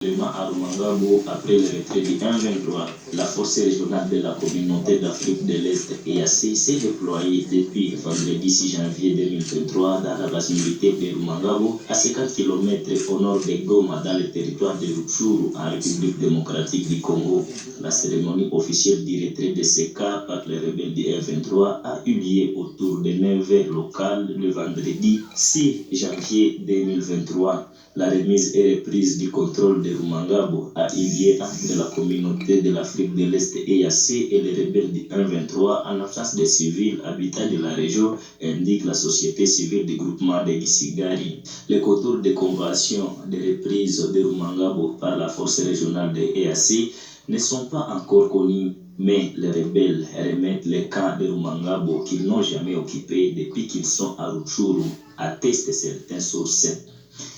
À Rumangabo, après le retrait du 1-23, la force régionale de la communauté d'Afrique de l'Est EAC s'est déployée depuis vendredi 6 janvier 2023 dans la base militaire de Rumangabo, à 50 km au nord de Goma, dans le territoire de Rutshuru, en République démocratique du Congo. La cérémonie officielle du retrait de ces cas par les rebelles du 1-23 a eu lieu autour de 9h locales le vendredi 6 janvier 2023. La remise et reprise du contrôle de Rumangabo a eu lieu entre la communauté de l'Afrique de l'Est EAC et les rebelles du 1-23 en absence des civils habitants de la région, indique la société civile du groupement de Gisigari. Les contours de convention de reprise de Rumangabo par la force régionale de EAC ne sont pas encore connus, mais les rebelles remettent les camps de Rumangabo qu'ils n'ont jamais occupés depuis qu'ils sont à Rutshuru, attestent certaines sources.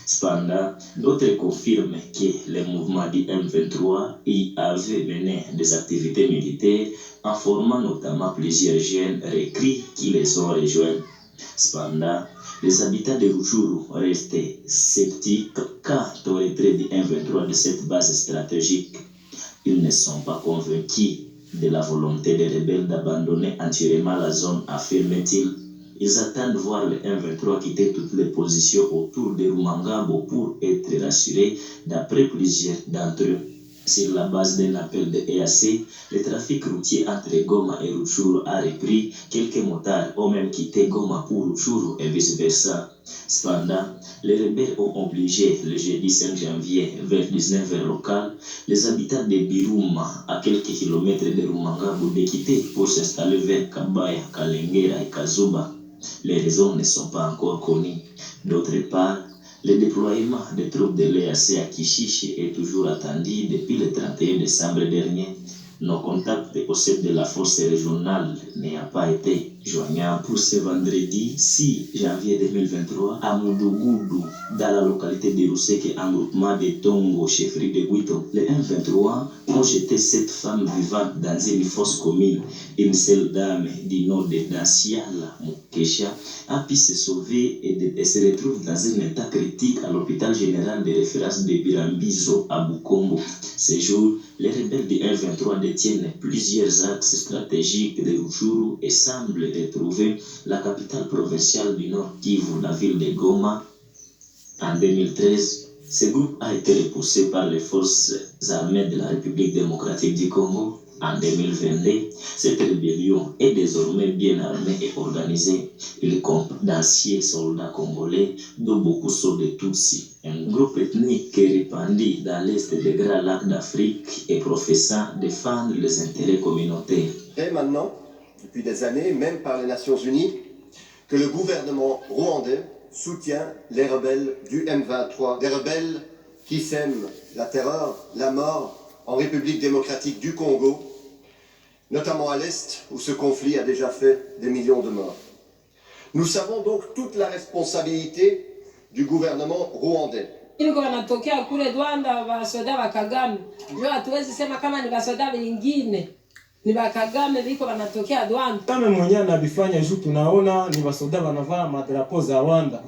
Cependant, d'autres confirment que le mouvement du M23 y avait mené des activités militaires en formant notamment plusieurs jeunes recrues qui les ont rejoints. Cependant, les habitants de Rutshuru restent sceptiques quant au retrait du M23 de cette base stratégique. Ils ne sont pas convaincus de la volonté des rebelles d'abandonner entièrement la zone, affirme-t-il. Ils attendent voir le M23 quitter toutes les positions autour de Rumangabo pour être rassurés, d'après plusieurs d'entre eux. Sur la base d'un appel de EAC, le trafic routier entre Goma et Rutshuru a repris. Quelques motards ont même quitté Goma pour Rutshuru et vice-versa. Cependant, les rebelles ont obligé le jeudi 5 janvier vers 19h local les habitants de Biruma, à quelques kilomètres de Rumangabo, de quitter pour s'installer vers Kabaya, Kalengera et Kazuba. Les raisons ne sont pas encore connues. D'autre part, le déploiement des troupes de l'EAC à Kishishi est toujours attendu depuis le 31 décembre dernier. Nos contacts au sein de la force régionale n'ont pas été joignables pour ce vendredi 6 janvier 2023 à Moudougou, dans la localité de Ruseke, en groupement de Tongo, chefferie de Guito. Les M23 ont jeté cette femme vivante dans une fosse commune. Une seule dame du nom de Daciala Mukesha a pu se sauver et se retrouve dans un état critique à l'hôpital général de référence de Birambizo à Bukombo. Ce jour, les rebelles du 1-23 détiennent plusieurs axes stratégiques de Rutshuru et semblent retrouver la capitale provinciale du Nord Kivu, la ville de Goma. En 2013, ce groupe a été repoussé par les forces armées de la République démocratique du Congo. En 2022, cette rébellion est désormais bien armée et organisée. Il compte d'anciens soldats congolais, dont beaucoup sont des Tutsis, un groupe ethnique répandu dans l'est des Grands Lacs d'Afrique et professant défendre les intérêts communautaires. Et maintenant, depuis des années, même par les Nations Unies, que le gouvernement rwandais soutient les rebelles du M23, des rebelles qui sèment la terreur, la mort en République démocratique du Congo, notamment à l'Est, où ce conflit a déjà fait des millions de morts. Nous savons donc toute la responsabilité du gouvernement rwandais. Niko wanatokea kule Rwanda wasoda wa Kagame. Leo hatuwezi sema kama ni wasoda wengine. Ni wa Kagame biko wanatokea Rwanda. Kama mwenyewe anabifanya juu tunaona ni wasoda wanavaa madrapo za Rwanda.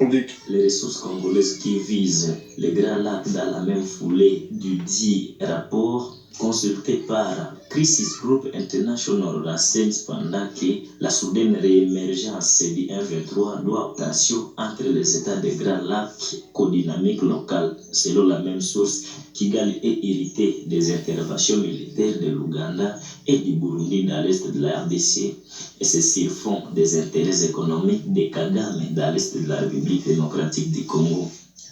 Les ressources congolaises qui visent les Grands Lacs dans la même foulée du dit rapport consulté par Crisis Group International renseigne cependant que la soudaine réémergence du 1-23 doit obtention entre les États des Grands Lacs codynamique locale. Selon la même source, Kigali est irrité des interventions militaires de l'Ouganda et du Burundi dans l'est de la RDC, et ceci font des intérêts économiques de Kagame dans l'est de la République démocratique du Congo.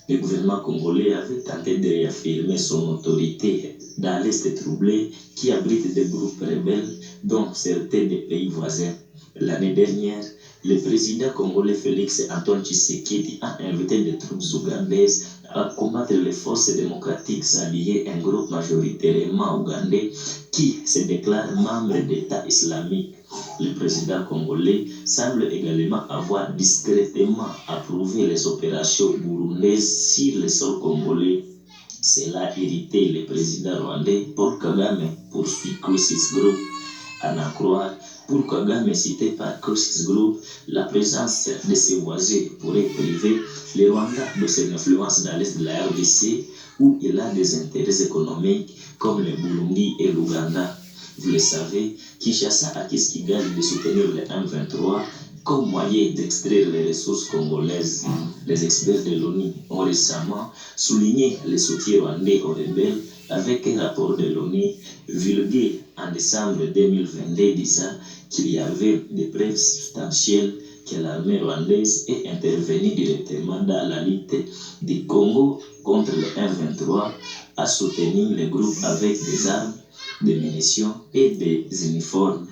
Le gouvernement congolais avait tenté de réaffirmer son autorité dans l'Est troublé qui abrite des groupes rebelles, dont certains des pays voisins. L'année dernière, le président congolais Félix Antoine Tshisekedi a invité des troupes ougandaises à combattre les forces démocratiques alliées, un groupe majoritairement ougandais qui se déclare membre d'État islamique. Le président congolais semble également avoir discrètement approuvé les opérations burundaises sur le sol congolais. Cela a irrité le président rwandais Paul Kagame, poursuit Crisis Group. À en croire Pour Kagame, cité par Crisis Group, la présence de ses voisins pourrait priver le Rwanda de son influence dans l'est de la RDC, où il a des intérêts économiques comme le Burundi et l'Ouganda. Vous le savez, Kinshasa accuse Kigali de soutenir le M23 comme moyen d'extraire les ressources congolaises. Les experts de l'ONU ont récemment souligné le soutien rwandais aux rebelles avec un rapport de l'ONU vulgué en décembre 2022 disant qu'il y avait des preuves substantielles que l'armée rwandaise est intervenue directement dans la lutte du Congo contre le M23, à soutenir les groupes avec des armes, des munitions et des uniformes.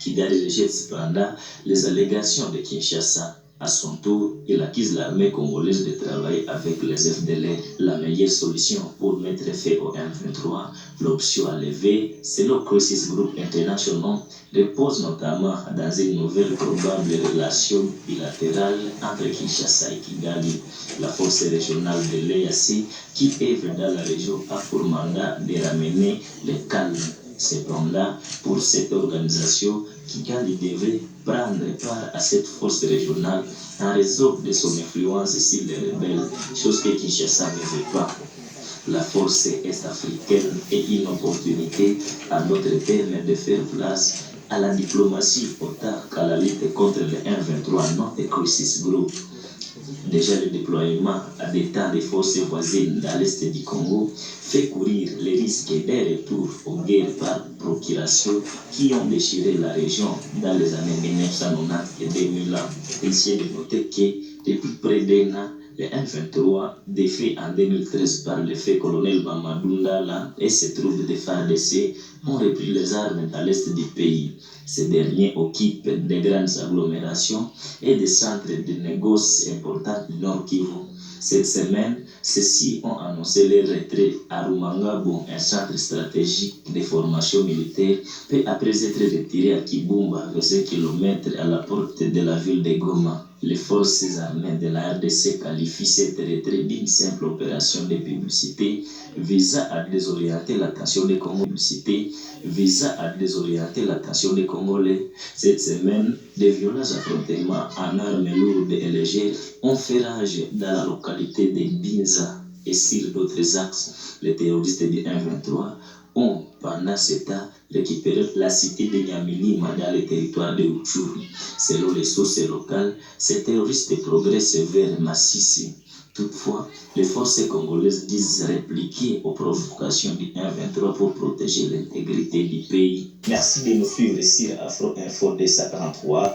Kigali rejette cependant les allégations de Kinshasa. À son tour, il accuse l'armée congolaise de travailler avec les FDLR. La meilleure solution pour mettre fin au M23, l'option à lever, selon Crisis Group International, repose notamment dans une nouvelle probable relation bilatérale entre Kinshasa et Kigali. La force régionale de l'EAC, qui œuvre dans la région, a pour mandat de ramener le calme. Cependant, pour cette organisation, Kigali devrait prendre part à cette force régionale en raison de son influence sur les rebelles, chose que Kinshasa ne veut pas. La force est-africaine est une opportunité à notre terme de faire place à la diplomatie autant qu'à la lutte contre le M23, notre Crisis Group. Déjà, le déploiement à des temps des forces voisines dans l'est du Congo fait courir les risques d'un retour aux guerres par procuration qui ont déchiré la région dans les années 1990 et 2000. Il s'est de noter que depuis près d'un an, le M23, défait en 2013 par le fait colonel Mamadou Ndala et ses troupes de FARDC, ont repris les armes dans l'est du pays. Ces derniers occupent de grandes agglomérations et des centres de négoces importants du Nord Kivu. Cette semaine, ceux-ci ont annoncé leur retrait à Rumangabo, un centre stratégique de formation militaire, peu après être retiré à Kibumba, 25 km à la porte de la ville de Goma. Les forces armées de la RDC qualifient cette retrait d'une simple opération de publicité visant à désorienter l'attention des Congolais. Cette semaine, des violents affrontements en armes lourdes et légères ont fait rage dans la localité de Binza et sur d'autres axes. Les terroristes du M23 ont, pendant ce temps, récupéré la cité de Nyamilima dans le territoire de Utshuru. Selon les sources locales, ces terroristes progressent vers Massissi. Toutefois, les forces congolaises disent répliquer aux provocations du M23 pour protéger l'intégrité du pays. Merci de nous suivre sur Afro Info 243.